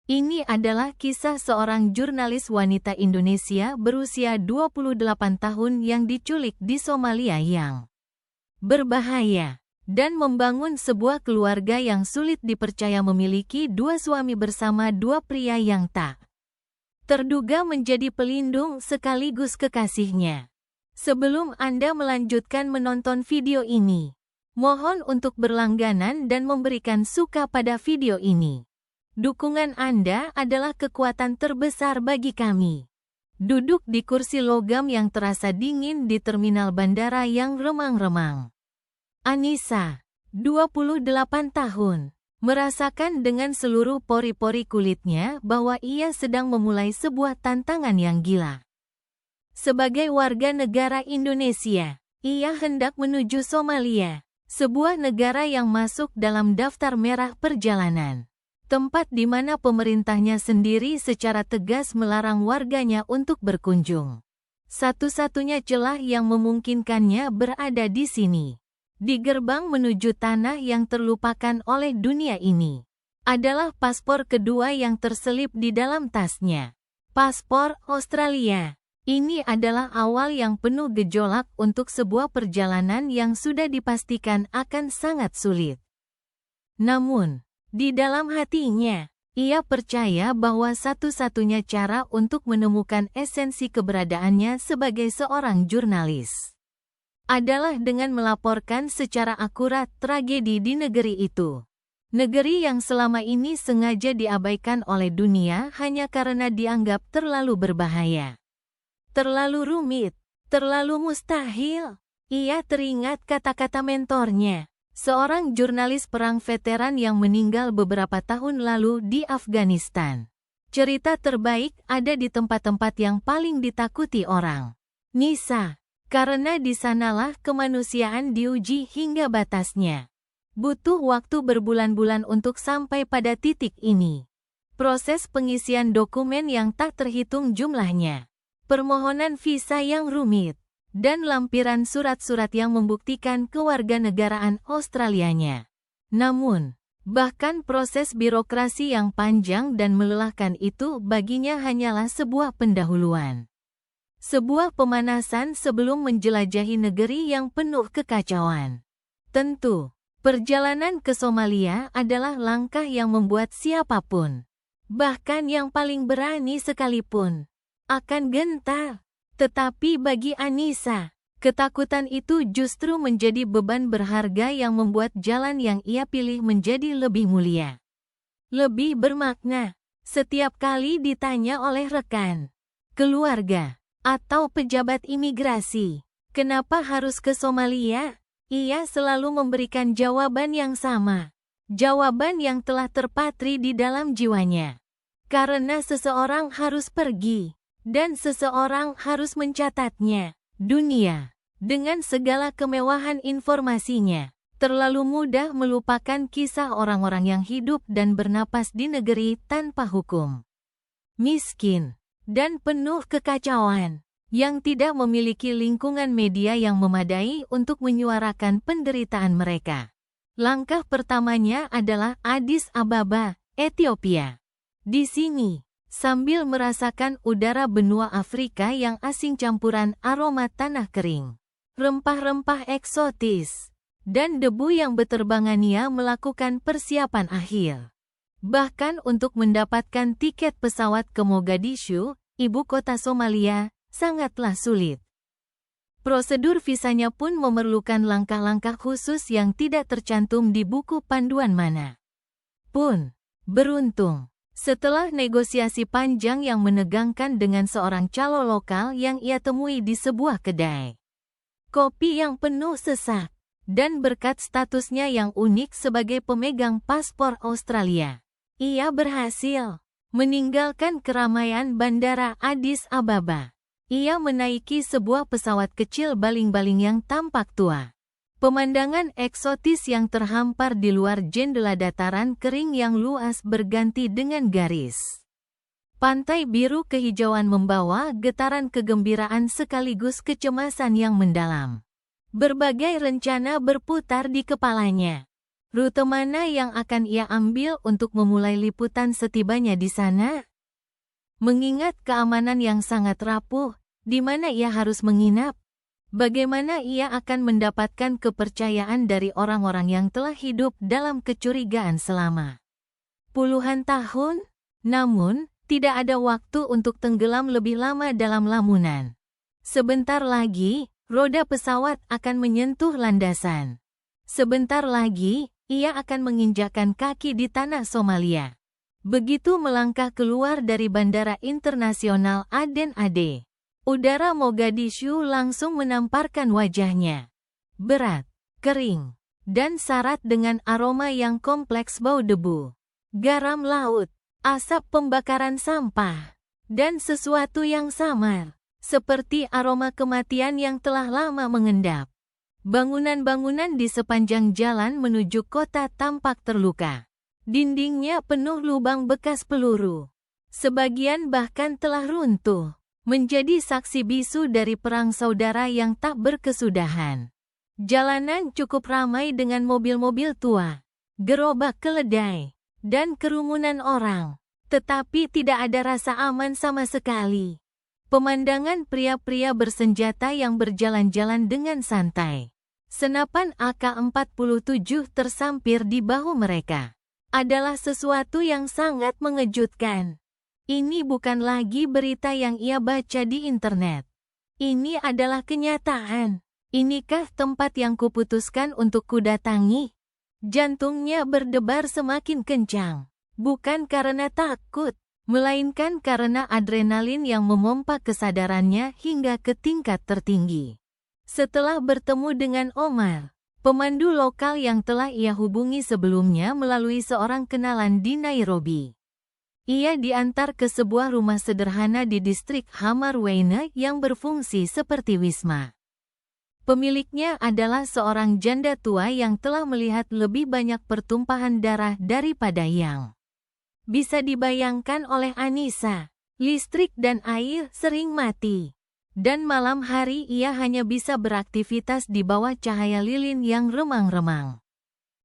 Ini adalah kisah seorang jurnalis wanita Indonesia berusia 28 tahun yang diculik di Somalia yang berbahaya dan membangun sebuah keluarga yang sulit dipercaya memiliki dua suami bersama dua pria yang tak terduga menjadi pelindung sekaligus kekasihnya. Sebelum Anda melanjutkan menonton video ini, mohon untuk berlangganan dan memberikan suka pada video ini. Dukungan Anda adalah kekuatan terbesar bagi kami. Duduk di kursi logam yang terasa dingin di terminal bandara yang remang-remang. Anissa, 28 tahun, merasakan dengan seluruh pori-pori kulitnya bahwa ia sedang memulai sebuah tantangan yang gila. Sebagai warga negara Indonesia, ia hendak menuju Somalia, sebuah negara yang masuk dalam daftar merah perjalanan. Tempat di mana pemerintahnya sendiri secara tegas melarang warganya untuk berkunjung. Satu-satunya celah yang memungkinkannya berada di sini. Di gerbang menuju tanah yang terlupakan oleh dunia ini. Adalah paspor kedua yang terselip di dalam tasnya. Paspor Australia. Ini adalah awal yang penuh gejolak untuk sebuah perjalanan yang sudah dipastikan akan sangat sulit. Namun, di dalam hatinya, ia percaya bahwa satu-satunya cara untuk menemukan esensi keberadaannya sebagai seorang jurnalis adalah dengan melaporkan secara akurat tragedi di negeri itu. Negeri yang selama ini sengaja diabaikan oleh dunia hanya karena dianggap terlalu berbahaya. Terlalu rumit, terlalu mustahil. Ia teringat kata-kata mentornya. Seorang jurnalis perang veteran yang meninggal beberapa tahun lalu di Afghanistan. Cerita terbaik ada di tempat-tempat yang paling ditakuti orang. Nisa, karena di sanalah kemanusiaan diuji hingga batasnya. Butuh waktu berbulan-bulan untuk sampai pada titik ini. Proses pengisian dokumen yang tak terhitung jumlahnya. Permohonan visa yang rumit. Dan lampiran surat-surat yang membuktikan kewarganegaraan Australianya. Namun, bahkan proses birokrasi yang panjang dan melelahkan itu baginya hanyalah sebuah pendahuluan. Sebuah pemanasan sebelum menjelajahi negeri yang penuh kekacauan. Tentu, perjalanan ke Somalia adalah langkah yang membuat siapapun, bahkan yang paling berani sekalipun, akan gentar. Tetapi bagi Anissa, ketakutan itu justru menjadi beban berharga yang membuat jalan yang ia pilih menjadi lebih mulia. Lebih bermakna, setiap kali ditanya oleh rekan, keluarga, atau pejabat imigrasi, kenapa harus ke Somalia? Ia selalu memberikan jawaban yang sama. Jawaban yang telah terpatri di dalam jiwanya. Karena seseorang harus pergi. Dan seseorang harus mencatatnya. Dunia, dengan segala kemewahan informasinya, terlalu mudah melupakan kisah orang-orang yang hidup dan bernapas di negeri tanpa hukum. Miskin, dan penuh kekacauan, yang tidak memiliki lingkungan media yang memadai untuk menyuarakan penderitaan mereka. Langkah pertamanya adalah Addis Ababa, Ethiopia. Di sini, sambil merasakan udara benua Afrika yang asing campuran aroma tanah kering, rempah-rempah eksotis, dan debu yang beterbangan ia melakukan persiapan akhir. Bahkan untuk mendapatkan tiket pesawat ke Mogadishu, ibu kota Somalia, sangatlah sulit. Prosedur visanya pun memerlukan langkah-langkah khusus yang tidak tercantum di buku panduan mana pun. Beruntung, setelah negosiasi panjang yang menegangkan dengan seorang calo lokal yang ia temui di sebuah kedai kopi yang penuh sesak, dan berkat statusnya yang unik sebagai pemegang paspor Australia, ia berhasil meninggalkan keramaian bandara Addis Ababa. Ia menaiki sebuah pesawat kecil baling-baling yang tampak tua. Pemandangan eksotis yang terhampar di luar jendela dataran kering yang luas berganti dengan garis pantai biru kehijauan membawa getaran kegembiraan sekaligus kecemasan yang mendalam. Berbagai rencana berputar di kepalanya. Rute mana yang akan ia ambil untuk memulai liputan setibanya di sana? Mengingat keamanan yang sangat rapuh, di mana ia harus menginap? Bagaimana ia akan mendapatkan kepercayaan dari orang-orang yang telah hidup dalam kecurigaan selama puluhan tahun? Namun, tidak ada waktu untuk tenggelam lebih lama dalam lamunan. Sebentar lagi, roda pesawat akan menyentuh landasan. Sebentar lagi, ia akan menginjakkan kaki di tanah Somalia. Begitu melangkah keluar dari Bandara Internasional Aden Ade, udara Mogadishu langsung menamparkan wajahnya. Berat, kering, dan syarat dengan aroma yang kompleks bau debu, garam laut, asap pembakaran sampah, dan sesuatu yang samar, seperti aroma kematian yang telah lama mengendap. Bangunan-bangunan di sepanjang jalan menuju kota tampak terluka. Dindingnya penuh lubang bekas peluru. Sebagian bahkan telah runtuh, menjadi saksi bisu dari perang saudara yang tak berkesudahan. Jalanan cukup ramai dengan mobil-mobil tua, gerobak keledai, dan kerumunan orang. Tetapi tidak ada rasa aman sama sekali. Pemandangan pria-pria bersenjata yang berjalan-jalan dengan santai. Senapan AK-47 tersampir di bahu mereka. Adalah sesuatu yang sangat mengejutkan. Ini bukan lagi berita yang ia baca di internet. Ini adalah kenyataan. Inikah tempat yang kuputuskan untuk kudatangi? Jantungnya berdebar semakin kencang. Bukan karena takut, melainkan karena adrenalin yang memompa kesadarannya hingga ke tingkat tertinggi. Setelah bertemu dengan Omar, pemandu lokal yang telah ia hubungi sebelumnya melalui seorang kenalan di Nairobi, ia diantar ke sebuah rumah sederhana di distrik Hamarweyne yang berfungsi seperti wisma. Pemiliknya adalah seorang janda tua yang telah melihat lebih banyak pertumpahan darah daripada yang bisa dibayangkan oleh Anissa. Listrik dan air sering mati. Dan malam hari ia hanya bisa beraktivitas di bawah cahaya lilin yang remang-remang,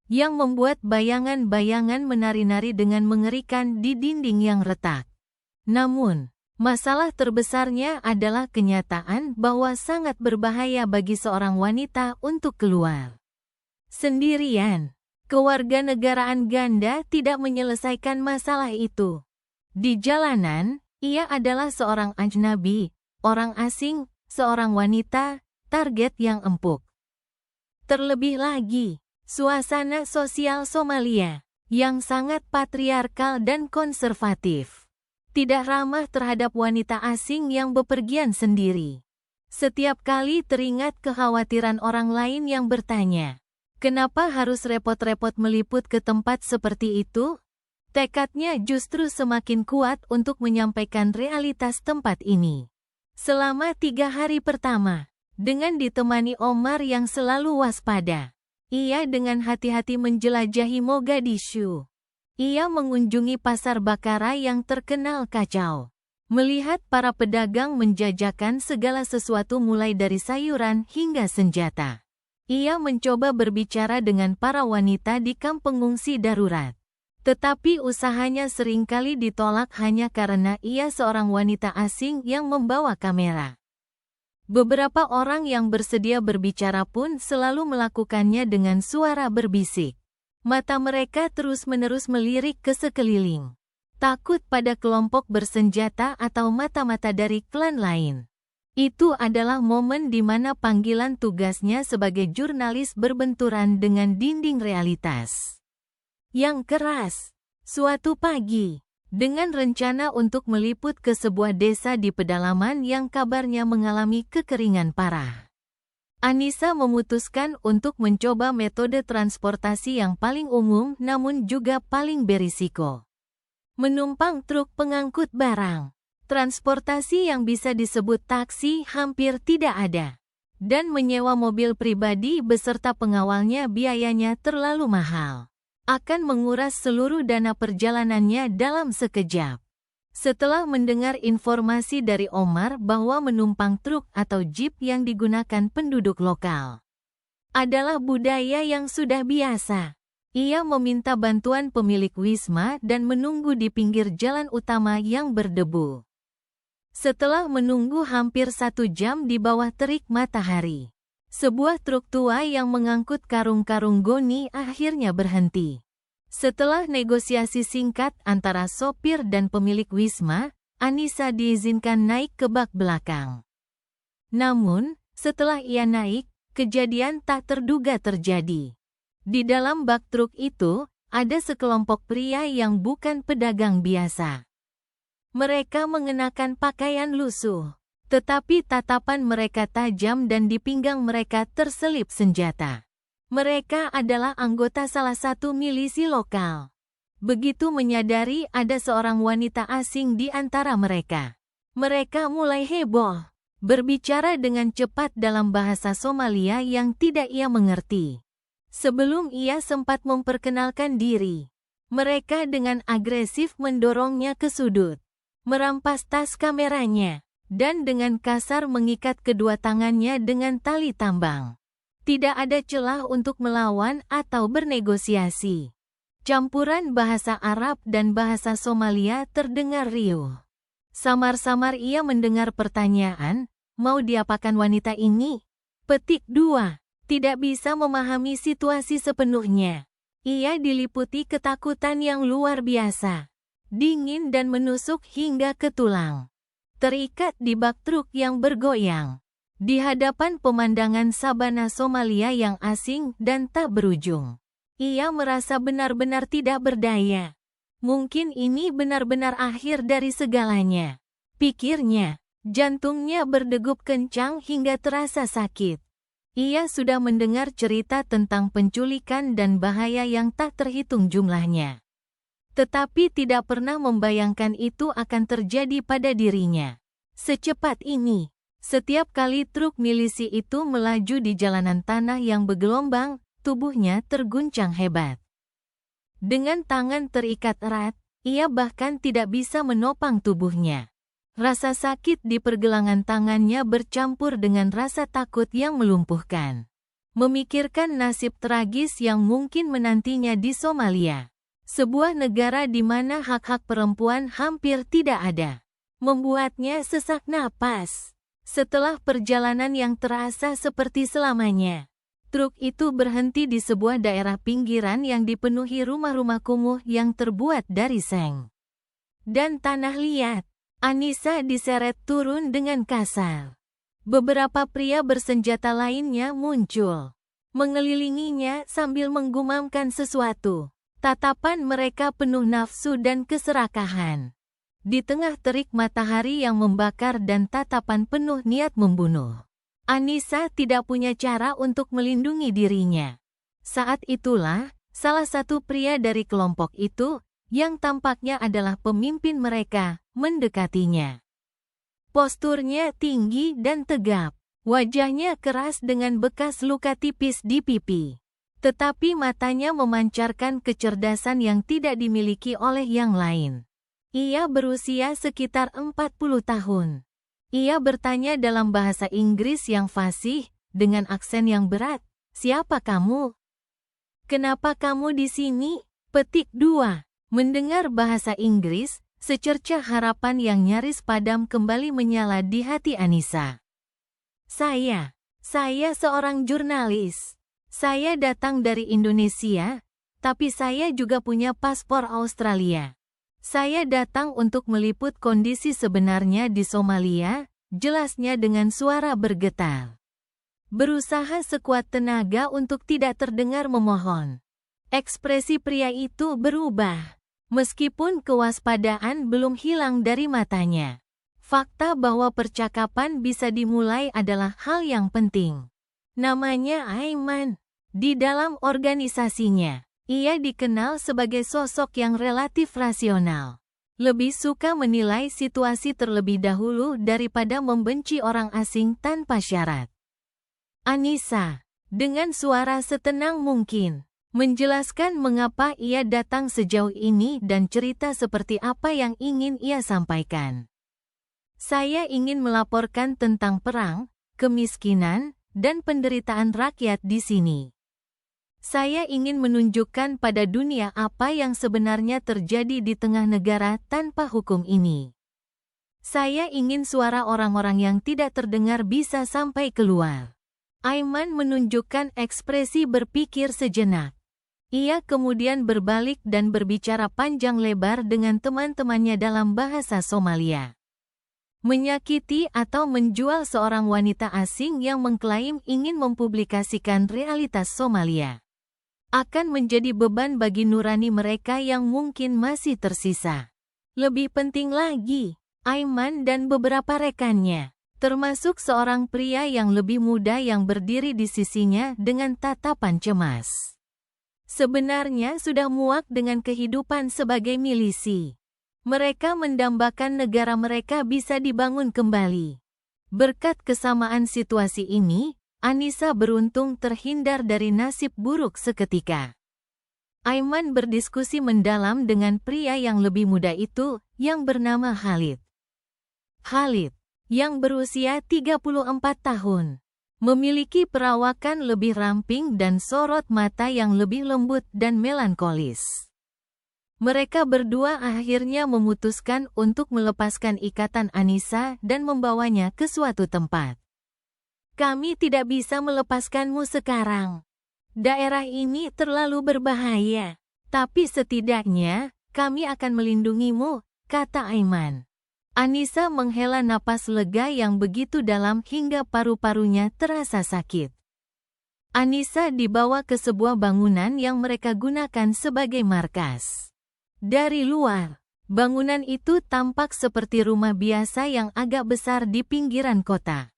yang membuat bayangan-bayangan menari-nari dengan mengerikan di dinding yang retak. Namun, masalah terbesarnya adalah kenyataan bahwa sangat berbahaya bagi seorang wanita untuk keluar sendirian. Kewarganegaraan ganda tidak menyelesaikan masalah itu. Di jalanan, ia adalah seorang ajnabi, orang asing, seorang wanita, target yang empuk. Terlebih lagi, suasana sosial Somalia yang sangat patriarkal dan konservatif. Tidak ramah terhadap wanita asing yang bepergian sendiri. Setiap kali teringat kekhawatiran orang lain yang bertanya, kenapa harus repot-repot meliput ke tempat seperti itu? Tekadnya justru semakin kuat untuk menyampaikan realitas tempat ini. Selama 3 hari pertama, dengan ditemani Omar yang selalu waspada, ia dengan hati-hati menjelajahi Mogadishu. Ia mengunjungi pasar Bakara yang terkenal kacau. Melihat para pedagang menjajakan segala sesuatu mulai dari sayuran hingga senjata. Ia mencoba berbicara dengan para wanita di kamp pengungsi darurat. Tetapi usahanya seringkali ditolak hanya karena ia seorang wanita asing yang membawa kamera. Beberapa orang yang bersedia berbicara pun selalu melakukannya dengan suara berbisik. Mata mereka terus-menerus melirik ke sekeliling. Takut pada kelompok bersenjata atau mata-mata dari klan lain. Itu adalah momen di mana panggilan tugasnya sebagai jurnalis berbenturan dengan dinding realitas yang keras. Suatu pagi, dengan rencana untuk meliput ke sebuah desa di pedalaman yang kabarnya mengalami kekeringan parah, Anissa memutuskan untuk mencoba metode transportasi yang paling umum namun juga paling berisiko. Menumpang truk pengangkut barang. Transportasi yang bisa disebut taksi hampir tidak ada. Dan menyewa mobil pribadi beserta pengawalnya biayanya terlalu mahal. Akan menguras seluruh dana perjalanannya dalam sekejap. Setelah mendengar informasi dari Omar bahwa menumpang truk atau jeep yang digunakan penduduk lokal adalah budaya yang sudah biasa, Ia meminta bantuan pemilik wisma dan menunggu di pinggir jalan utama yang berdebu. Setelah menunggu hampir 1 jam di bawah terik matahari, sebuah truk tua yang mengangkut karung-karung goni akhirnya berhenti. Setelah negosiasi singkat antara sopir dan pemilik wisma, Anissa diizinkan naik ke bak belakang. Namun, setelah ia naik, kejadian tak terduga terjadi. Di dalam bak truk itu, ada sekelompok pria yang bukan pedagang biasa. Mereka mengenakan pakaian lusuh, tetapi tatapan mereka tajam dan di pinggang mereka terselip senjata. Mereka adalah anggota salah satu milisi lokal. Begitu menyadari ada seorang wanita asing di antara mereka, mereka mulai heboh, berbicara dengan cepat dalam bahasa Somalia yang tidak ia mengerti. Sebelum ia sempat memperkenalkan diri, mereka dengan agresif mendorongnya ke sudut, merampas tas kameranya, dan dengan kasar mengikat kedua tangannya dengan tali tambang. Tidak ada celah untuk melawan atau bernegosiasi. Campuran bahasa Arab dan bahasa Somalia terdengar riuh. Samar-samar ia mendengar pertanyaan, mau diapakan wanita ini? Petik 2. Tidak bisa memahami situasi sepenuhnya. Ia diliputi ketakutan yang luar biasa. Dingin dan menusuk hingga ke tulang. Terikat di bak truk yang bergoyang. Di hadapan pemandangan sabana Somalia yang asing dan tak berujung. Ia merasa benar-benar tidak berdaya. Mungkin ini benar-benar akhir dari segalanya. Pikirnya, jantungnya berdegup kencang hingga terasa sakit. Ia sudah mendengar cerita tentang penculikan dan bahaya yang tak terhitung jumlahnya. Tetapi tidak pernah membayangkan itu akan terjadi pada dirinya. Secepat ini, setiap kali truk milisi itu melaju di jalanan tanah yang bergelombang, tubuhnya terguncang hebat. Dengan tangan terikat erat, ia bahkan tidak bisa menopang tubuhnya. Rasa sakit di pergelangan tangannya bercampur dengan rasa takut yang melumpuhkan. Memikirkan nasib tragis yang mungkin menantinya di Somalia, sebuah negara di mana hak-hak perempuan hampir tidak ada, membuatnya sesak napas. Setelah perjalanan yang terasa seperti selamanya, truk itu berhenti di sebuah daerah pinggiran yang dipenuhi rumah-rumah kumuh yang terbuat dari seng dan tanah liat. Anissa diseret turun dengan kasar. Beberapa pria bersenjata lainnya muncul, mengelilinginya sambil menggumamkan sesuatu. Tatapan mereka penuh nafsu dan keserakahan. Di tengah terik matahari yang membakar dan tatapan penuh niat membunuh, Anissa tidak punya cara untuk melindungi dirinya. Saat itulah, salah satu pria dari kelompok itu, yang tampaknya adalah pemimpin mereka, mendekatinya. Posturnya tinggi dan tegap, wajahnya keras dengan bekas luka tipis di pipi. Tetapi matanya memancarkan kecerdasan yang tidak dimiliki oleh yang lain. Ia berusia sekitar 40 tahun. Ia bertanya dalam bahasa Inggris yang fasih, dengan aksen yang berat, "Siapa kamu? Kenapa kamu di sini?" Petik 2. Mendengar bahasa Inggris, secercah harapan yang nyaris padam kembali menyala di hati Anissa. Saya seorang jurnalis. Saya datang dari Indonesia, tapi saya juga punya paspor Australia. Saya datang untuk meliput kondisi sebenarnya di Somalia, jelasnya dengan suara bergetar. Berusaha sekuat tenaga untuk tidak terdengar memohon. Ekspresi pria itu berubah. Meskipun kewaspadaan belum hilang dari matanya, fakta bahwa percakapan bisa dimulai adalah hal yang penting. Namanya Aiman. Di dalam organisasinya, ia dikenal sebagai sosok yang relatif rasional. Lebih suka menilai situasi terlebih dahulu daripada membenci orang asing tanpa syarat. Anissa, dengan suara setenang mungkin, menjelaskan mengapa ia datang sejauh ini dan cerita seperti apa yang ingin ia sampaikan. Saya ingin melaporkan tentang perang, kemiskinan, dan penderitaan rakyat di sini. Saya ingin menunjukkan pada dunia apa yang sebenarnya terjadi di tengah negara tanpa hukum ini. Saya ingin suara orang-orang yang tidak terdengar bisa sampai keluar. Aiman menunjukkan ekspresi berpikir sejenak. Ia kemudian berbalik dan berbicara panjang lebar dengan teman-temannya dalam bahasa Somalia. Menyakiti atau menjual seorang wanita asing yang mengklaim ingin mempublikasikan realitas Somalia akan menjadi beban bagi nurani mereka yang mungkin masih tersisa. Lebih penting lagi, Aiman dan beberapa rekannya, termasuk seorang pria yang lebih muda yang berdiri di sisinya dengan tatapan cemas, sebenarnya sudah muak dengan kehidupan sebagai milisi. Mereka mendambakan negara mereka bisa dibangun kembali. Berkat kesamaan situasi ini, Anissa beruntung terhindar dari nasib buruk seketika. Aiman berdiskusi mendalam dengan pria yang lebih muda itu, yang bernama Khalid. Khalid, yang berusia 34 tahun, memiliki perawakan lebih ramping dan sorot mata yang lebih lembut dan melankolis. Mereka berdua akhirnya memutuskan untuk melepaskan ikatan Anissa dan membawanya ke suatu tempat. Kami tidak bisa melepaskanmu sekarang. Daerah ini terlalu berbahaya. Tapi setidaknya, kami akan melindungimu, kata Aiman. Anissa menghela napas lega yang begitu dalam hingga paru-parunya terasa sakit. Anissa dibawa ke sebuah bangunan yang mereka gunakan sebagai markas. Dari luar, bangunan itu tampak seperti rumah biasa yang agak besar di pinggiran kota.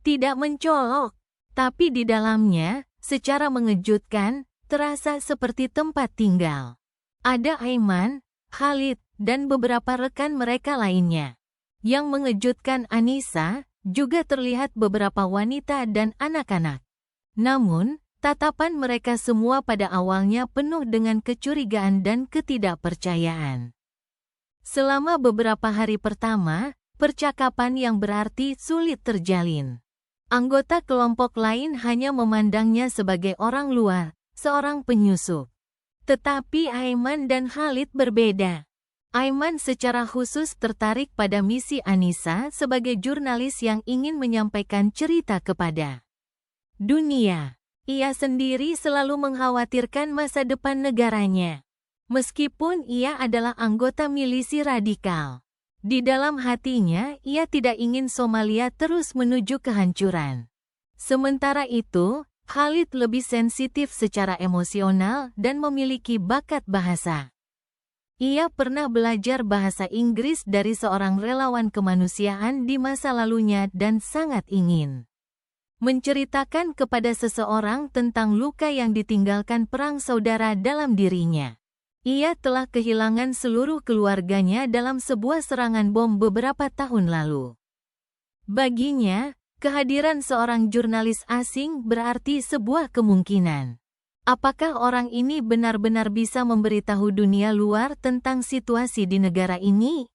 Tidak mencolok, tapi di dalamnya, secara mengejutkan, terasa seperti tempat tinggal. Ada Aiman, Khalid, dan beberapa rekan mereka lainnya. Yang mengejutkan Anissa, juga terlihat beberapa wanita dan anak-anak. Namun, tatapan mereka semua pada awalnya penuh dengan kecurigaan dan ketidakpercayaan. Selama beberapa hari pertama, percakapan yang berarti sulit terjalin. Anggota kelompok lain hanya memandangnya sebagai orang luar, seorang penyusup. Tetapi Aiman dan Khalid berbeda. Aiman secara khusus tertarik pada misi Anissa sebagai jurnalis yang ingin menyampaikan cerita kepada dunia. Ia sendiri selalu mengkhawatirkan masa depan negaranya. Meskipun ia adalah anggota milisi radikal, di dalam hatinya, ia tidak ingin Somalia terus menuju kehancuran. Sementara itu, Khalid lebih sensitif secara emosional dan memiliki bakat bahasa. Ia pernah belajar bahasa Inggris dari seorang relawan kemanusiaan di masa lalunya dan sangat ingin menceritakan kepada seseorang tentang luka yang ditinggalkan perang saudara dalam dirinya. Ia telah kehilangan seluruh keluarganya dalam sebuah serangan bom beberapa tahun lalu. Baginya, kehadiran seorang jurnalis asing berarti sebuah kemungkinan. Apakah orang ini benar-benar bisa memberitahu dunia luar tentang situasi di negara ini?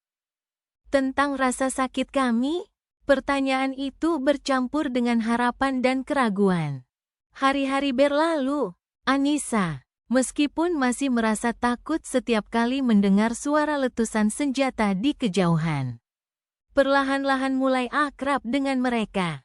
Tentang rasa sakit kami? Pertanyaan itu bercampur dengan harapan dan keraguan. Hari-hari berlalu, Anissa, meskipun masih merasa takut setiap kali mendengar suara letusan senjata di kejauhan, perlahan-lahan mulai akrab dengan mereka.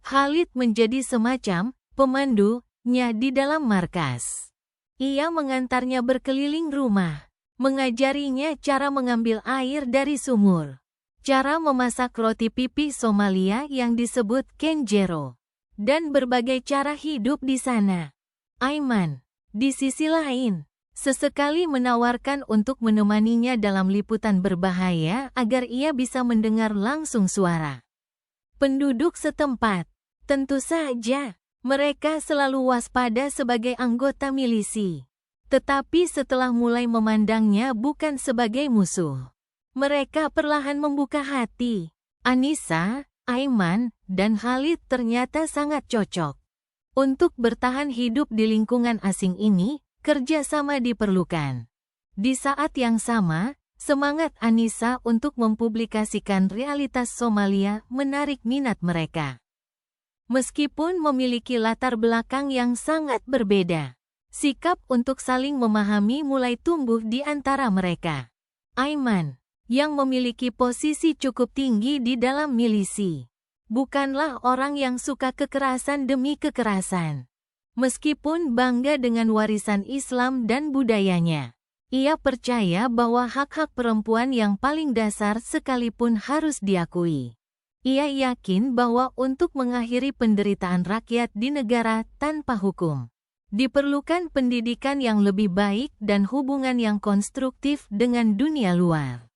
Khalid menjadi semacam pemandunya di dalam markas. Ia mengantarnya berkeliling rumah, mengajarinya cara mengambil air dari sumur, cara memasak roti pipi Somalia yang disebut kenjero, dan berbagai cara hidup di sana. Aiman, di sisi lain, sesekali menawarkan untuk menemaninya dalam liputan berbahaya agar ia bisa mendengar langsung suara penduduk setempat. Tentu saja, mereka selalu waspada sebagai anggota milisi. Tetapi setelah mulai memandangnya bukan sebagai musuh, mereka perlahan membuka hati. Anissa, Aiman, dan Khalid ternyata sangat cocok. Untuk bertahan hidup di lingkungan asing ini, kerjasama diperlukan. Di saat yang sama, semangat Anissa untuk mempublikasikan realitas Somalia menarik minat mereka. Meskipun memiliki latar belakang yang sangat berbeda, Sikap untuk saling memahami mulai tumbuh di antara mereka. Aiman, yang memiliki posisi cukup tinggi di dalam milisi, bukanlah orang yang suka kekerasan demi kekerasan. Meskipun bangga dengan warisan Islam dan budayanya, ia percaya bahwa hak-hak perempuan yang paling dasar sekalipun harus diakui. Ia yakin bahwa untuk mengakhiri penderitaan rakyat di negara tanpa hukum, diperlukan pendidikan yang lebih baik dan hubungan yang konstruktif dengan dunia luar.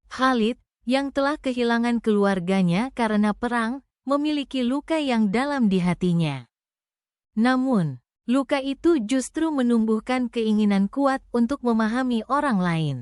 Khalid, yang telah kehilangan keluarganya karena perang, memiliki luka yang dalam di hatinya. Namun, luka itu justru menumbuhkan keinginan kuat untuk memahami orang lain,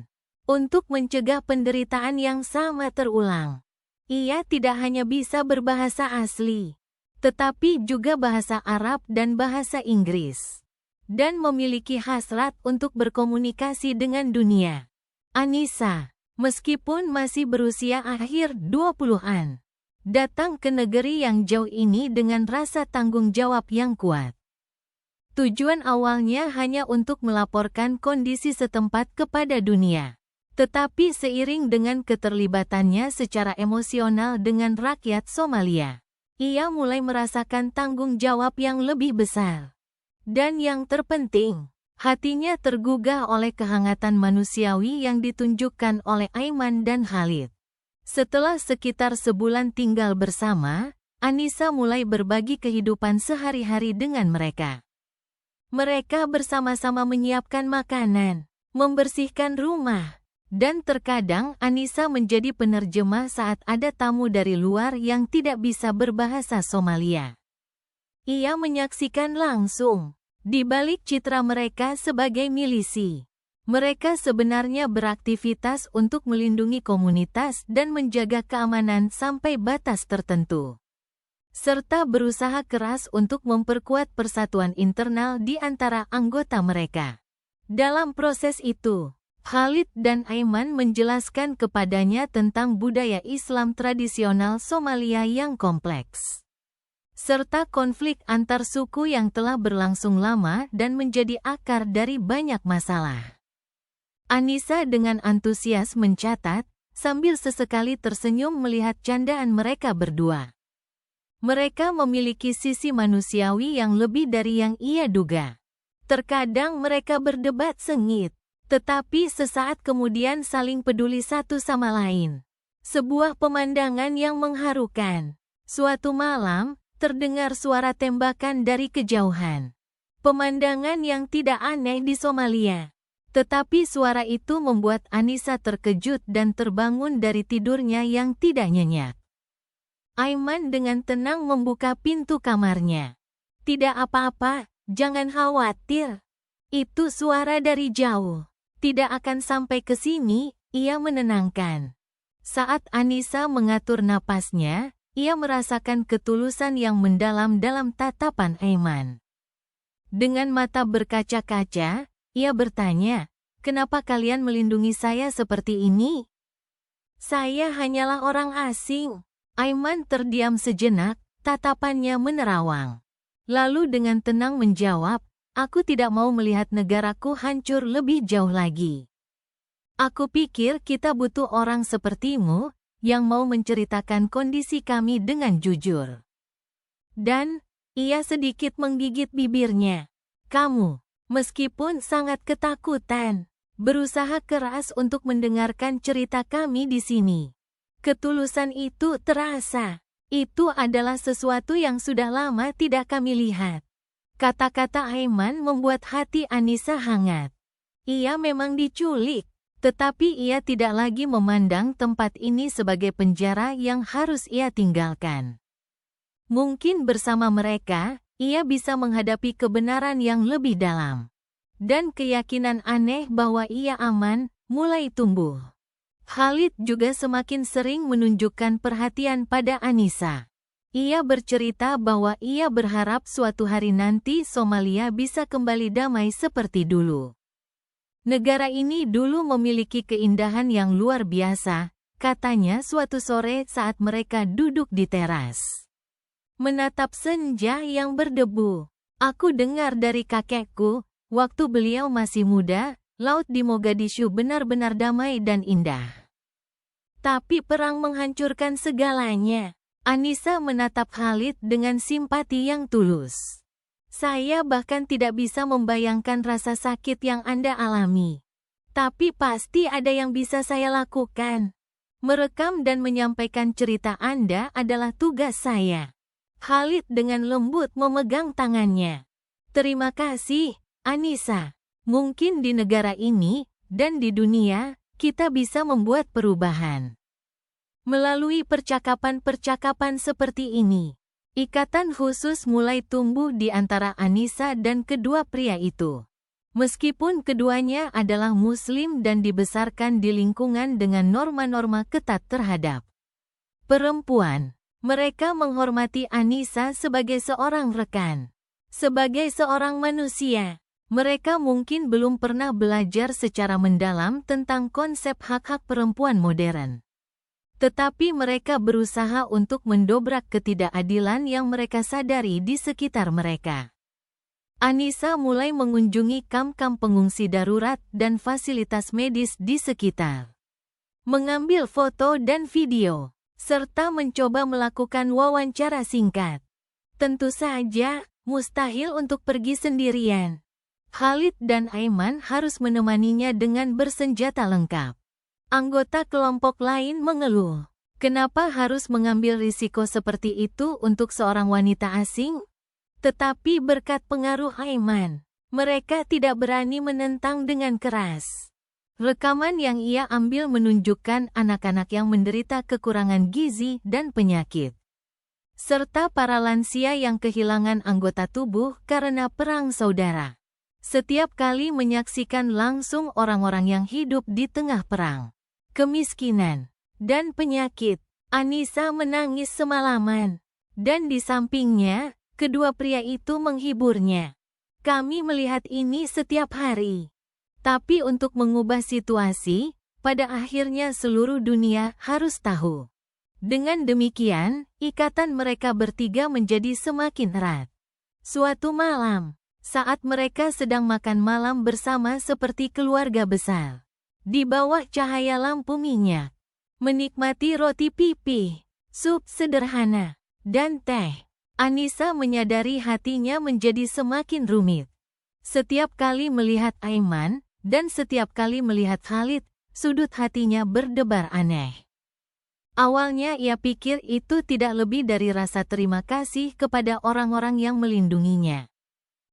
untuk mencegah penderitaan yang sama terulang. Ia tidak hanya bisa berbahasa asli, tetapi juga bahasa Arab dan bahasa Inggris, dan memiliki hasrat untuk berkomunikasi dengan dunia. Anissa, meskipun masih berusia akhir 20-an, datang ke negeri yang jauh ini dengan rasa tanggung jawab yang kuat. Tujuan awalnya hanya untuk melaporkan kondisi setempat kepada dunia. Tetapi seiring dengan keterlibatannya secara emosional dengan rakyat Somalia, ia mulai merasakan tanggung jawab yang lebih besar. Dan yang terpenting, hatinya tergugah oleh kehangatan manusiawi yang ditunjukkan oleh Aiman dan Khalid. Setelah sekitar sebulan tinggal bersama, Anissa mulai berbagi kehidupan sehari-hari dengan mereka. Mereka bersama-sama menyiapkan makanan, membersihkan rumah, dan terkadang Anissa menjadi penerjemah saat ada tamu dari luar yang tidak bisa berbahasa Somalia. Ia menyaksikan langsung, di balik citra mereka sebagai milisi, mereka sebenarnya beraktivitas untuk melindungi komunitas dan menjaga keamanan sampai batas tertentu, serta berusaha keras untuk memperkuat persatuan internal di antara anggota mereka. Dalam proses itu, Khalid dan Aiman menjelaskan kepadanya tentang budaya Islam tradisional Somalia yang kompleks, serta konflik antar suku yang telah berlangsung lama dan menjadi akar dari banyak masalah. Anissa dengan antusias mencatat, sambil sesekali tersenyum melihat candaan mereka berdua. Mereka memiliki sisi manusiawi yang lebih dari yang ia duga. Terkadang mereka berdebat sengit, tetapi sesaat kemudian saling peduli satu sama lain. Sebuah pemandangan yang mengharukan. Suatu malam, terdengar suara tembakan dari kejauhan. Pemandangan yang tidak aneh di Somalia. Tetapi suara itu membuat Anissa terkejut dan terbangun dari tidurnya yang tidak nyenyak. Aiman dengan tenang membuka pintu kamarnya. "Tidak apa-apa, jangan khawatir. Itu suara dari jauh. Tidak akan sampai ke sini," ia menenangkan. Saat Anissa mengatur napasnya, ia merasakan ketulusan yang mendalam dalam tatapan Aiman. Dengan mata berkaca-kaca, ia bertanya, "Kenapa kalian melindungi saya seperti ini?" "Saya hanyalah orang asing." Aiman terdiam sejenak, tatapannya menerawang. Lalu dengan tenang menjawab, "Aku tidak mau melihat negaraku hancur lebih jauh lagi. Aku pikir kita butuh orang sepertimu, yang mau menceritakan kondisi kami dengan jujur." Dan, ia sedikit menggigit bibirnya. "Kamu, meskipun sangat ketakutan, berusaha keras untuk mendengarkan cerita kami di sini. Ketulusan itu terasa. Itu adalah sesuatu yang sudah lama tidak kami lihat." Kata-kata Aiman membuat hati Anissa hangat. Ia memang diculik, tetapi ia tidak lagi memandang tempat ini sebagai penjara yang harus ia tinggalkan. Mungkin bersama mereka, ia bisa menghadapi kebenaran yang lebih dalam. Dan keyakinan aneh bahwa ia aman, mulai tumbuh. Khalid juga semakin sering menunjukkan perhatian pada Anissa. Ia bercerita bahwa ia berharap suatu hari nanti Somalia bisa kembali damai seperti dulu. "Negara ini dulu memiliki keindahan yang luar biasa," katanya suatu sore saat mereka duduk di teras, menatap senja yang berdebu. "Aku dengar dari kakekku, Waktu beliau masih muda, laut di Mogadishu benar-benar damai dan indah. Tapi perang menghancurkan segalanya. Anissa menatap Khalid dengan simpati yang tulus. Saya bahkan tidak bisa membayangkan rasa sakit yang Anda alami. Tapi pasti ada yang bisa saya lakukan. Merekam dan menyampaikan cerita Anda adalah tugas saya. Khalid dengan lembut memegang tangannya. Terima kasih, Anissa. Mungkin di negara ini, dan di dunia, kita bisa membuat perubahan. Melalui percakapan-percakapan seperti ini, ikatan khusus mulai tumbuh di antara Anissa dan kedua pria itu. Meskipun keduanya adalah Muslim dan dibesarkan di lingkungan dengan norma-norma ketat terhadap perempuan, mereka menghormati Anissa sebagai seorang rekan. Sebagai seorang manusia, mereka mungkin belum pernah belajar secara mendalam tentang konsep hak-hak perempuan modern. Tetapi mereka berusaha untuk mendobrak ketidakadilan yang mereka sadari di sekitar mereka. Anissa mulai mengunjungi kamp-kamp pengungsi darurat dan fasilitas medis di sekitar. Mengambil foto dan video, serta mencoba melakukan wawancara singkat. Tentu saja, mustahil untuk pergi sendirian. Khalid dan Aiman harus menemaninya dengan bersenjata lengkap. Anggota kelompok lain mengeluh. Kenapa harus mengambil risiko seperti itu untuk seorang wanita asing? Tetapi berkat pengaruh Aiman, mereka tidak berani menentang dengan keras. Rekaman yang ia ambil menunjukkan anak-anak yang menderita kekurangan gizi dan penyakit, serta para lansia yang kehilangan anggota tubuh karena perang saudara. Setiap kali menyaksikan langsung orang-orang yang hidup di tengah perang, kemiskinan, dan penyakit, Anissa menangis semalaman. Dan di sampingnya, kedua pria itu menghiburnya. Kami melihat ini setiap hari. Tapi untuk mengubah situasi, pada akhirnya seluruh dunia harus tahu. Dengan demikian, ikatan mereka bertiga menjadi semakin erat. Suatu malam, saat mereka sedang makan malam bersama seperti keluarga besar, di bawah cahaya lampu minyak, menikmati roti pipih, sup sederhana, dan teh, Anissa menyadari hatinya menjadi semakin rumit. Setiap kali melihat Aiman, dan setiap kali melihat Khalid, sudut hatinya berdebar aneh. Awalnya ia pikir itu tidak lebih dari rasa terima kasih kepada orang-orang yang melindunginya.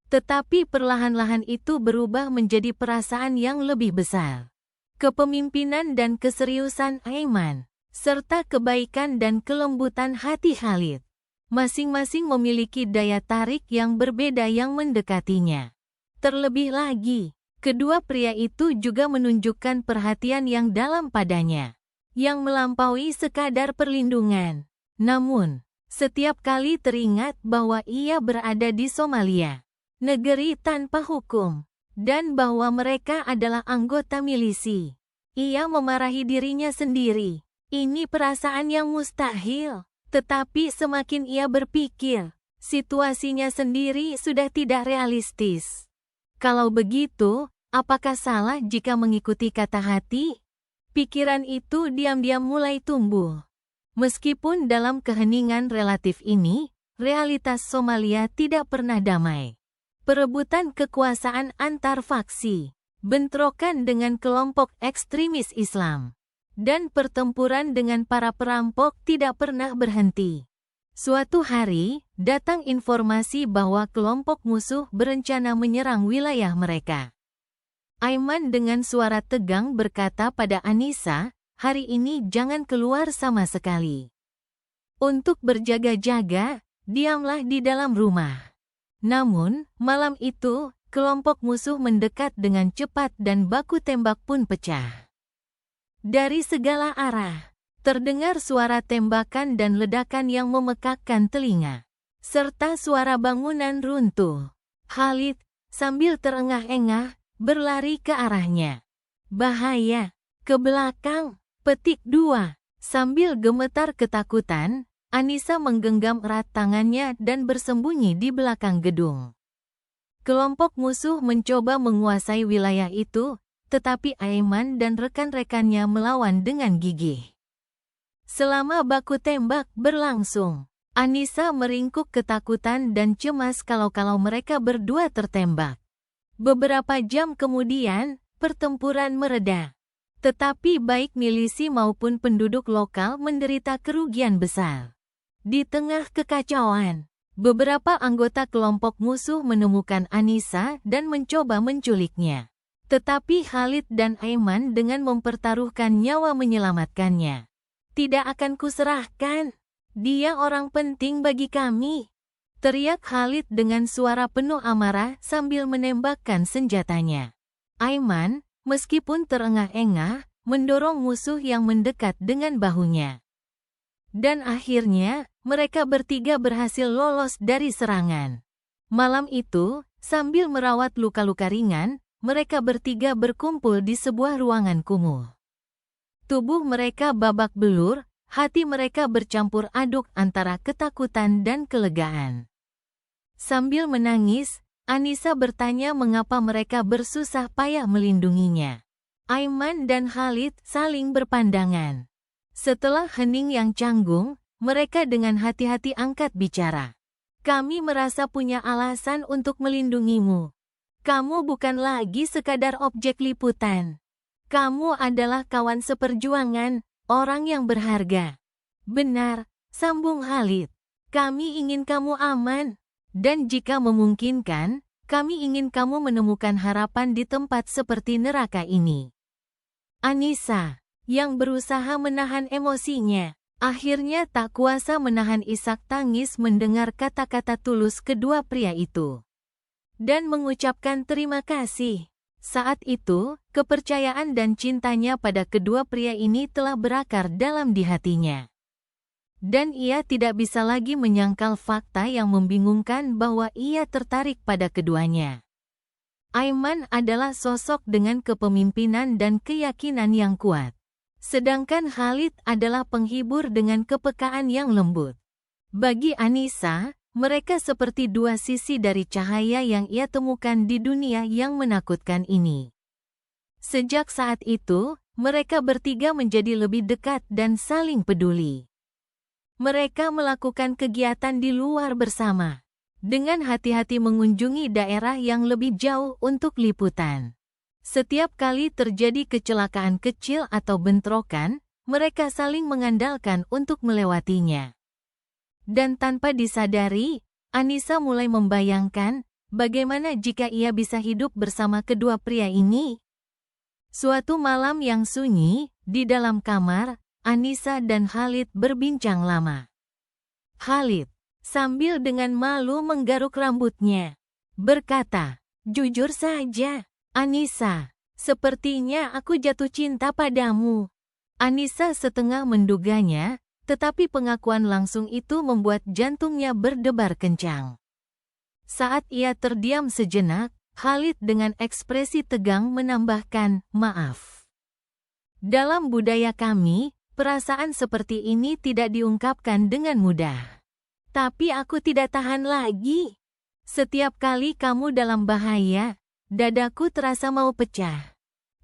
Tetapi perlahan-lahan itu berubah menjadi perasaan yang lebih besar. Kepemimpinan dan keseriusan Aiman, serta kebaikan dan kelembutan hati Khalid, masing-masing memiliki daya tarik yang berbeda yang mendekatinya. Terlebih lagi, kedua pria itu juga menunjukkan perhatian yang dalam padanya, yang melampaui sekadar perlindungan. Namun, setiap kali teringat bahwa ia berada di Somalia, negeri tanpa hukum, dan bahwa mereka adalah anggota milisi, ia memarahi dirinya sendiri. Ini perasaan yang mustahil. Tetapi semakin ia berpikir, situasinya sendiri sudah tidak realistis. Kalau begitu, apakah salah jika mengikuti kata hati? Pikiran itu diam-diam mulai tumbuh. Meskipun dalam keheningan relatif ini, realitas Somalia tidak pernah damai. Perebutan kekuasaan antar faksi, bentrokan dengan kelompok ekstremis Islam, dan pertempuran dengan para perampok tidak pernah berhenti. Suatu hari, datang informasi bahwa kelompok musuh berencana menyerang wilayah mereka. Aiman dengan suara tegang berkata pada Anissa, "Hari ini jangan keluar sama sekali. Untuk berjaga-jaga, diamlah di dalam rumah." Namun, malam itu, kelompok musuh mendekat dengan cepat dan baku tembak pun pecah. Dari segala arah, terdengar suara tembakan dan ledakan yang memekakkan telinga, serta suara bangunan runtuh. Khalid, sambil terengah-engah, berlari ke arahnya. "Bahaya! Ke belakang!" Petik 2. Sambil gemetar ketakutan, Anissa menggenggam erat tangannya dan bersembunyi di belakang gedung. Kelompok musuh mencoba menguasai wilayah itu, tetapi Aiman dan rekan-rekannya melawan dengan gigih. Selama baku tembak berlangsung, Anissa meringkuk ketakutan dan cemas kalau mereka berdua tertembak. Beberapa jam kemudian, pertempuran mereda. Tetapi baik milisi maupun penduduk lokal menderita kerugian besar. Di tengah kekacauan, beberapa anggota kelompok musuh menemukan Anissa dan mencoba menculiknya. Tetapi Khalid dan Aiman dengan mempertaruhkan nyawa menyelamatkannya. Tidak akan kuserahkan. Dia orang penting bagi kami, teriak Khalid dengan suara penuh amarah sambil menembakkan senjatanya. Aiman, meskipun terengah-engah, mendorong musuh yang mendekat dengan bahunya. Dan akhirnya, mereka bertiga berhasil lolos dari serangan. Malam itu, sambil merawat luka-luka ringan, mereka bertiga berkumpul di sebuah ruangan kumuh. Tubuh mereka babak belur, hati mereka bercampur aduk antara ketakutan dan kelegaan. Sambil menangis, Anissa bertanya mengapa mereka bersusah payah melindunginya. Aiman dan Khalid saling berpandangan. Setelah hening yang canggung, mereka dengan hati-hati angkat bicara. Kami merasa punya alasan untuk melindungimu. Kamu bukan lagi sekadar objek liputan. Kamu adalah kawan seperjuangan, orang yang berharga. Benar, sambung Khalid. Kami ingin kamu aman. Dan jika memungkinkan, kami ingin kamu menemukan harapan di tempat seperti neraka ini. Anissa, yang berusaha menahan emosinya, akhirnya tak kuasa menahan isak tangis mendengar kata-kata tulus kedua pria itu. Dan mengucapkan terima kasih. Saat itu, kepercayaan dan cintanya pada kedua pria ini telah berakar dalam di hatinya. Dan ia tidak bisa lagi menyangkal fakta yang membingungkan bahwa ia tertarik pada keduanya. Aiman adalah sosok dengan kepemimpinan dan keyakinan yang kuat. Sedangkan Khalid adalah penghibur dengan kepekaan yang lembut. Bagi Anissa, mereka seperti dua sisi dari cahaya yang ia temukan di dunia yang menakutkan ini. Sejak saat itu, mereka bertiga menjadi lebih dekat dan saling peduli. Mereka melakukan kegiatan di luar bersama, dengan hati-hati mengunjungi daerah yang lebih jauh untuk liputan. Setiap kali terjadi kecelakaan kecil atau bentrokan, mereka saling mengandalkan untuk melewatinya. Dan tanpa disadari, Anissa mulai membayangkan bagaimana jika ia bisa hidup bersama kedua pria ini. Suatu malam yang sunyi, di dalam kamar, Anissa dan Khalid berbincang lama. Khalid, sambil dengan malu menggaruk rambutnya, berkata, "Jujur saja, Anissa, sepertinya aku jatuh cinta padamu." Anissa setengah menduganya, tetapi pengakuan langsung itu membuat jantungnya berdebar kencang. Saat ia terdiam sejenak, Khalid dengan ekspresi tegang menambahkan, "Maaf. Dalam budaya kami, perasaan seperti ini tidak diungkapkan dengan mudah. Tapi aku tidak tahan lagi. Setiap kali kamu dalam bahaya, dadaku terasa mau pecah."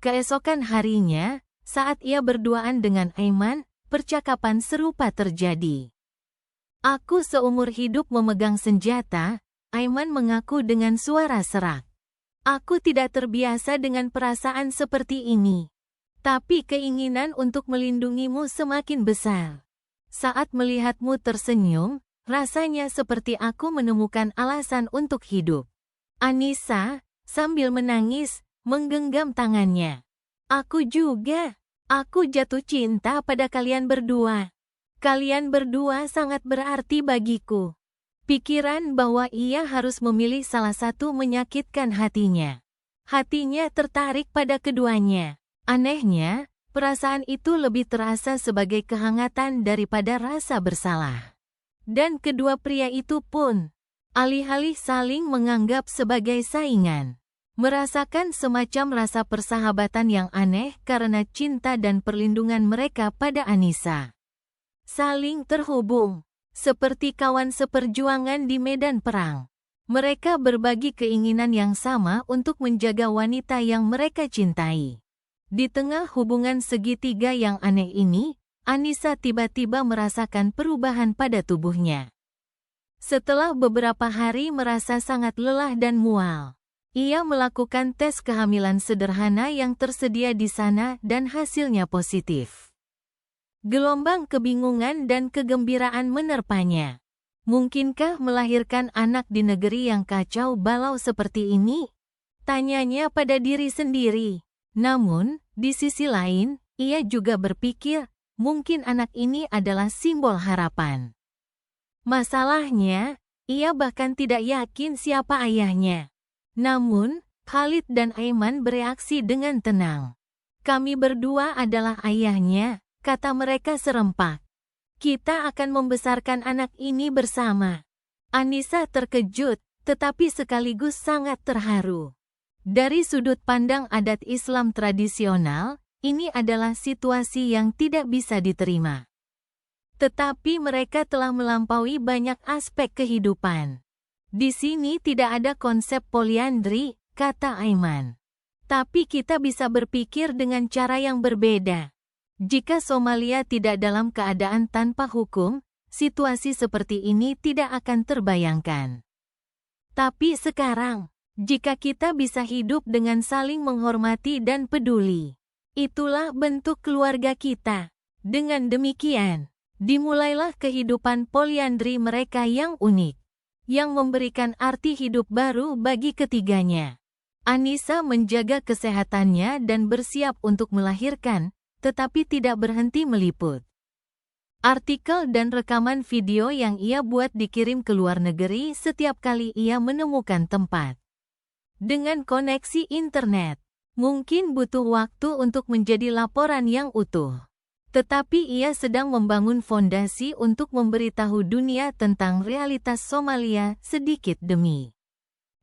Keesokan harinya, saat ia berduaan dengan Aiman, percakapan serupa terjadi. "Aku seumur hidup memegang senjata," Aiman mengaku dengan suara serak. "Aku tidak terbiasa dengan perasaan seperti ini. Tapi keinginan untuk melindungimu semakin besar. Saat melihatmu tersenyum, rasanya seperti aku menemukan alasan untuk hidup." Anissa, sambil menangis, menggenggam tangannya. "Aku juga. Aku jatuh cinta pada kalian berdua. Kalian berdua sangat berarti bagiku." Pikiran bahwa ia harus memilih salah satu menyakitkan hatinya. Hatinya tertarik pada keduanya. Anehnya, perasaan itu lebih terasa sebagai kehangatan daripada rasa bersalah. Dan kedua pria itu pun, alih-alih saling menganggap sebagai saingan, merasakan semacam rasa persahabatan yang aneh karena cinta dan perlindungan mereka pada Anissa. Saling terhubung, seperti kawan seperjuangan di medan perang. Mereka berbagi keinginan yang sama untuk menjaga wanita yang mereka cintai. Di tengah hubungan segitiga yang aneh ini, Anissa tiba-tiba merasakan perubahan pada tubuhnya. Setelah beberapa hari merasa sangat lelah dan mual, ia melakukan tes kehamilan sederhana yang tersedia di sana dan hasilnya positif. Gelombang kebingungan dan kegembiraan menerpanya. Mungkinkah melahirkan anak di negeri yang kacau balau seperti ini? Tanyanya pada diri sendiri. Namun, di sisi lain, ia juga berpikir, mungkin anak ini adalah simbol harapan. Masalahnya, ia bahkan tidak yakin siapa ayahnya. Namun, Khalid dan Aiman bereaksi dengan tenang. Kami berdua adalah ayahnya, kata mereka serempak. Kita akan membesarkan anak ini bersama. Anissa terkejut, tetapi sekaligus sangat terharu. Dari sudut pandang adat Islam tradisional, ini adalah situasi yang tidak bisa diterima. Tetapi mereka telah melampaui banyak aspek kehidupan. Di sini tidak ada konsep poliandri, kata Aiman. Tapi kita bisa berpikir dengan cara yang berbeda. Jika Somalia tidak dalam keadaan tanpa hukum, situasi seperti ini tidak akan terbayangkan. Tapi sekarang, jika kita bisa hidup dengan saling menghormati dan peduli, itulah bentuk keluarga kita. Dengan demikian, dimulailah kehidupan poliandri mereka yang unik, yang memberikan arti hidup baru bagi ketiganya. Anissa menjaga kesehatannya dan bersiap untuk melahirkan, tetapi tidak berhenti meliput. Artikel dan rekaman video yang ia buat dikirim ke luar negeri setiap kali ia menemukan tempat. Dengan koneksi internet, mungkin butuh waktu untuk menjadi laporan yang utuh. Tetapi ia sedang membangun fondasi untuk memberitahu dunia tentang realitas Somalia sedikit demi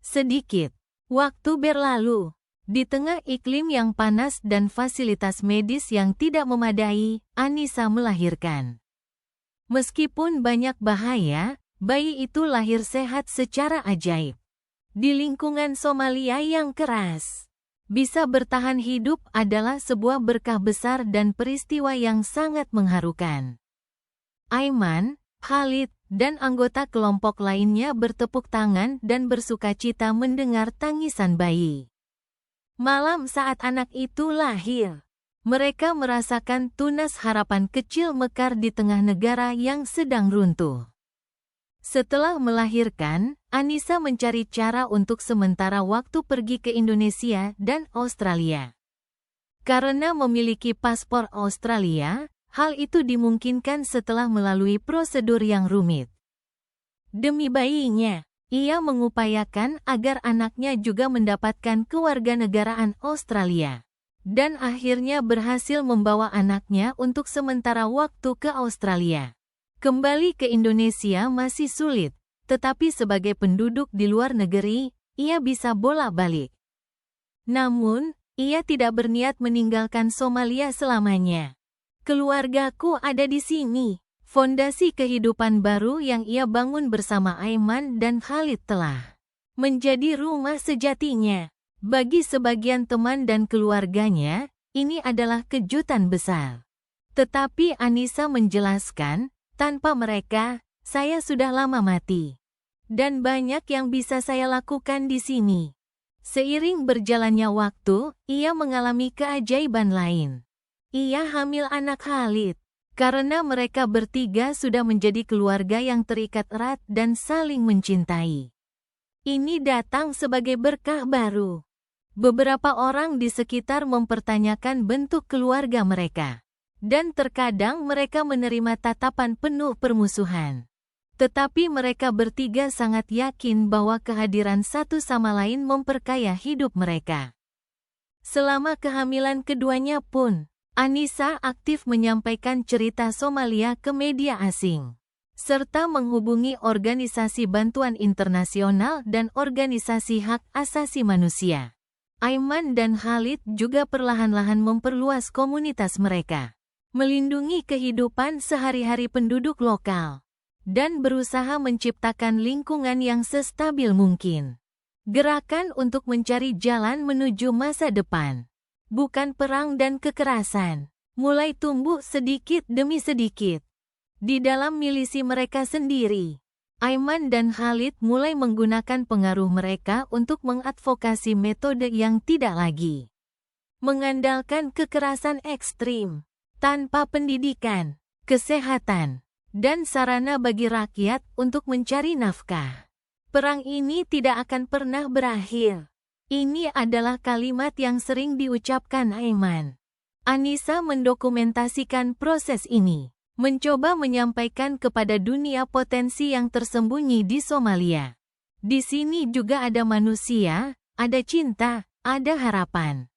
sedikit. Waktu berlalu. Di tengah iklim yang panas dan fasilitas medis yang tidak memadai, Anissa melahirkan. Meskipun banyak bahaya, bayi itu lahir sehat secara ajaib. Di lingkungan Somalia yang keras, bisa bertahan hidup adalah sebuah berkah besar dan peristiwa yang sangat mengharukan. Aiman, Khalid, dan anggota kelompok lainnya bertepuk tangan dan bersukacita mendengar tangisan bayi. Malam saat anak itu lahir, mereka merasakan tunas harapan kecil mekar di tengah negara yang sedang runtuh. Setelah melahirkan, Anissa mencari cara untuk sementara waktu pergi ke Indonesia dan Australia. Karena memiliki paspor Australia, hal itu dimungkinkan setelah melalui prosedur yang rumit. Demi bayinya, ia mengupayakan agar anaknya juga mendapatkan kewarganegaraan Australia. Dan akhirnya berhasil membawa anaknya untuk sementara waktu ke Australia. Kembali ke Indonesia masih sulit, tetapi sebagai penduduk di luar negeri, ia bisa bolak-balik. Namun, ia tidak berniat meninggalkan Somalia selamanya. Keluargaku ada di sini. Fondasi kehidupan baru yang ia bangun bersama Aiman dan Khalid telah menjadi rumah sejatinya. Bagi sebagian teman dan keluarganya, ini adalah kejutan besar. Tetapi Anissa menjelaskan, tanpa mereka, saya sudah lama mati. Dan banyak yang bisa saya lakukan di sini. Seiring berjalannya waktu, ia mengalami keajaiban lain. Ia hamil anak Khalid. Karena mereka bertiga sudah menjadi keluarga yang terikat erat dan saling mencintai. Ini datang sebagai berkah baru. Beberapa orang di sekitar mempertanyakan bentuk keluarga mereka. Dan terkadang mereka menerima tatapan penuh permusuhan. Tetapi mereka bertiga sangat yakin bahwa kehadiran satu sama lain memperkaya hidup mereka. Selama kehamilan keduanya pun, Anissa aktif menyampaikan cerita Somalia ke media asing, serta menghubungi organisasi bantuan internasional dan organisasi hak asasi manusia. Aiman dan Khalid juga perlahan-lahan memperluas komunitas mereka, melindungi kehidupan sehari-hari penduduk lokal. dan berusaha menciptakan lingkungan yang sestabil mungkin. Gerakan untuk mencari jalan menuju masa depan, bukan perang dan kekerasan, mulai tumbuh sedikit demi sedikit. Di dalam milisi mereka sendiri, Aiman dan Khalid mulai menggunakan pengaruh mereka untuk mengadvokasi metode yang tidak lagi mengandalkan kekerasan ekstrim, tanpa pendidikan, kesehatan, dan sarana bagi rakyat untuk mencari nafkah. Perang ini tidak akan pernah berakhir. Ini adalah kalimat yang sering diucapkan Aiman. Anissa mendokumentasikan proses ini, mencoba menyampaikan kepada dunia potensi yang tersembunyi di Somalia. Di sini juga ada manusia, ada cinta, ada harapan.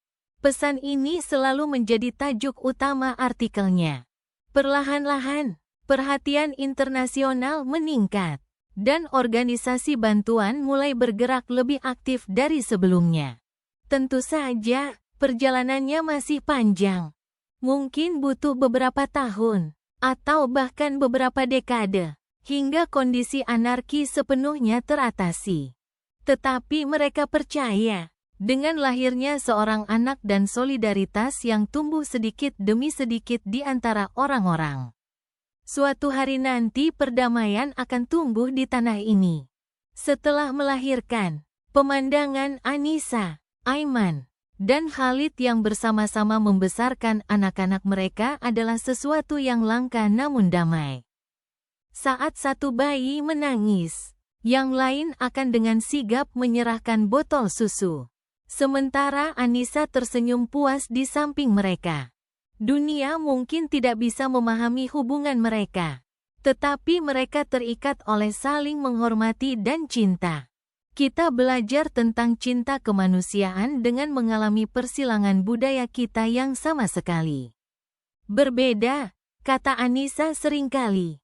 Pesan ini selalu menjadi tajuk utama artikelnya. Perlahan-lahan, perhatian internasional meningkat, dan organisasi bantuan mulai bergerak lebih aktif dari sebelumnya. Tentu saja, perjalanannya masih panjang. Mungkin butuh beberapa tahun, atau bahkan beberapa dekade, hingga kondisi anarki sepenuhnya teratasi. Tetapi mereka percaya, dengan lahirnya seorang anak dan solidaritas yang tumbuh sedikit demi sedikit di antara orang-orang, suatu hari nanti perdamaian akan tumbuh di tanah ini. Setelah melahirkan, pemandangan Anissa, Aiman, dan Khalid yang bersama-sama membesarkan anak-anak mereka adalah sesuatu yang langka namun damai. Saat satu bayi menangis, yang lain akan dengan sigap menyerahkan botol susu. Sementara Anissa tersenyum puas di samping mereka. Dunia mungkin tidak bisa memahami hubungan mereka, tetapi mereka terikat oleh saling menghormati dan cinta. Kita belajar tentang cinta kemanusiaan dengan mengalami persilangan budaya kita yang sama sekali berbeda, kata Anissa seringkali.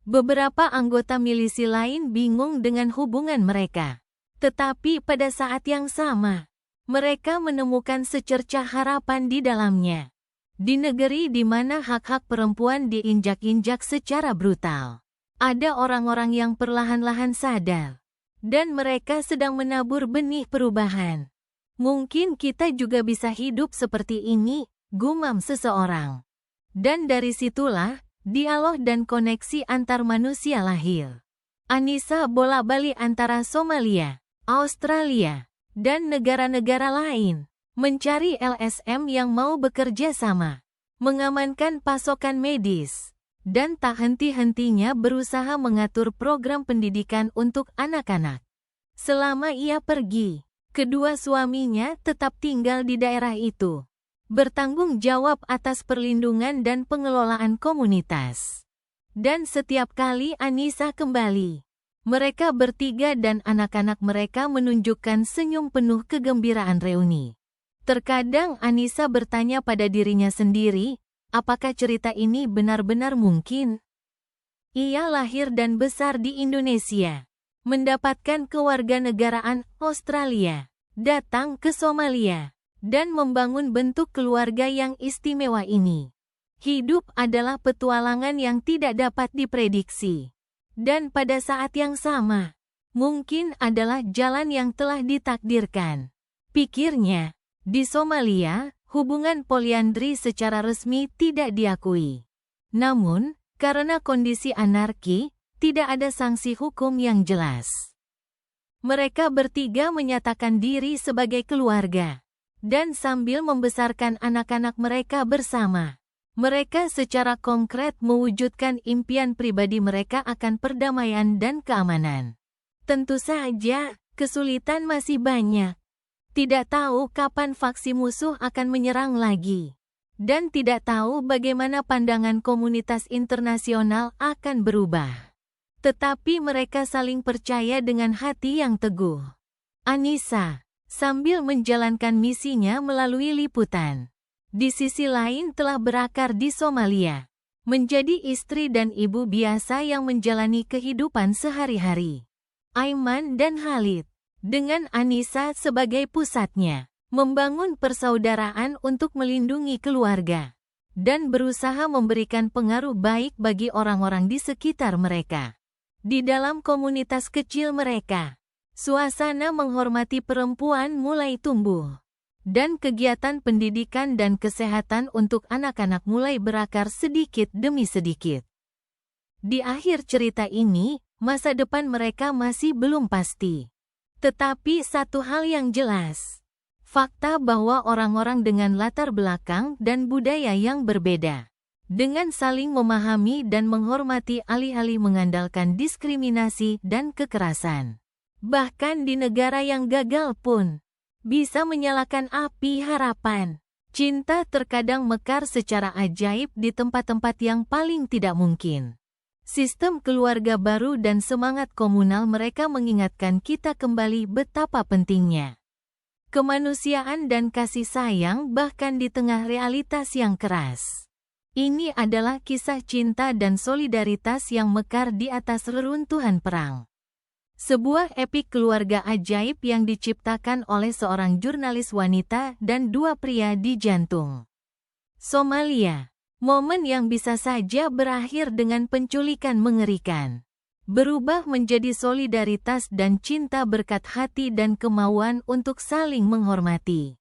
Beberapa anggota milisi lain bingung dengan hubungan mereka, tetapi pada saat yang sama, mereka menemukan secercah harapan di dalamnya. Di negeri di mana hak-hak perempuan diinjak-injak secara brutal, ada orang-orang yang perlahan-lahan sadar, dan mereka sedang menabur benih perubahan. Mungkin kita juga bisa hidup seperti ini, gumam seseorang. Dan dari situlah, dialog dan koneksi antar manusia lahir. Anissa bolak-balik antara Somalia, Australia, dan negara-negara lain, mencari LSM yang mau bekerja sama, mengamankan pasokan medis, dan tak henti-hentinya berusaha mengatur program pendidikan untuk anak-anak. Selama ia pergi, kedua suaminya tetap tinggal di daerah itu, bertanggung jawab atas perlindungan dan pengelolaan komunitas. Dan setiap kali Anissa kembali, mereka bertiga dan anak-anak mereka menunjukkan senyum penuh kegembiraan reuni. Terkadang Anissa bertanya pada dirinya sendiri, apakah cerita ini benar-benar mungkin? Ia lahir dan besar di Indonesia, mendapatkan kewarganegaraan Australia, datang ke Somalia, dan membangun bentuk keluarga yang istimewa ini. Hidup adalah petualangan yang tidak dapat diprediksi. Dan pada saat yang sama, mungkin adalah jalan yang telah ditakdirkan. Pikirnya, di Somalia, hubungan poliandri secara resmi tidak diakui. Namun, karena kondisi anarki, tidak ada sanksi hukum yang jelas. Mereka bertiga menyatakan diri sebagai keluarga, dan sambil membesarkan anak-anak mereka bersama, mereka secara konkret mewujudkan impian pribadi mereka akan perdamaian dan keamanan. Tentu saja, kesulitan masih banyak. Tidak tahu kapan faksi musuh akan menyerang lagi. Dan tidak tahu bagaimana pandangan komunitas internasional akan berubah. Tetapi mereka saling percaya dengan hati yang teguh. Anissa, sambil menjalankan misinya melalui liputan, di sisi lain telah berakar di Somalia, menjadi istri dan ibu biasa yang menjalani kehidupan sehari-hari. Aiman dan Khalid, dengan Anissa sebagai pusatnya, membangun persaudaraan untuk melindungi keluarga, dan berusaha memberikan pengaruh baik bagi orang-orang di sekitar mereka. Di dalam komunitas kecil mereka, suasana menghormati perempuan mulai tumbuh. Dan kegiatan pendidikan dan kesehatan untuk anak-anak mulai berakar sedikit demi sedikit. Di akhir cerita ini, masa depan mereka masih belum pasti. Tetapi satu hal yang jelas, fakta bahwa orang-orang dengan latar belakang dan budaya yang berbeda, dengan saling memahami dan menghormati alih-alih mengandalkan diskriminasi dan kekerasan. Bahkan di negara yang gagal pun, bisa menyalakan api harapan. Cinta terkadang mekar secara ajaib di tempat-tempat yang paling tidak mungkin. Sistem keluarga baru dan semangat komunal mereka mengingatkan kita kembali betapa pentingnya kemanusiaan dan kasih sayang bahkan di tengah realitas yang keras. Ini adalah kisah cinta dan solidaritas yang mekar di atas reruntuhan perang. Sebuah epik keluarga ajaib yang diciptakan oleh seorang jurnalis wanita dan dua pria di jantung Somalia. Momen yang bisa saja berakhir dengan penculikan mengerikan, berubah menjadi solidaritas dan cinta berkat hati dan kemauan untuk saling menghormati.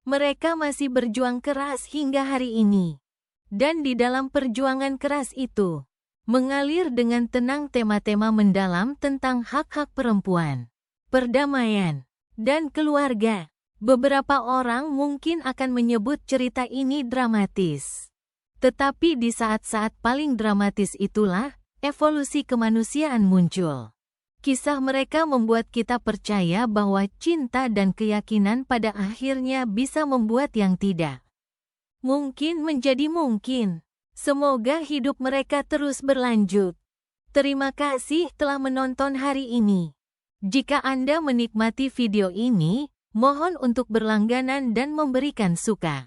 Mereka masih berjuang keras hingga hari ini. Dan di dalam perjuangan keras itu, mengalir dengan tenang tema-tema mendalam tentang hak-hak perempuan, perdamaian, dan keluarga. Beberapa orang mungkin akan menyebut cerita ini dramatis. Tetapi di saat-saat paling dramatis itulah, evolusi kemanusiaan muncul. Kisah mereka membuat kita percaya bahwa cinta dan keyakinan pada akhirnya bisa membuat yang tidak mungkin menjadi mungkin. Semoga hidup mereka terus berlanjut. Terima kasih telah menonton hari ini. Jika Anda menikmati video ini, mohon untuk berlangganan dan memberikan suka.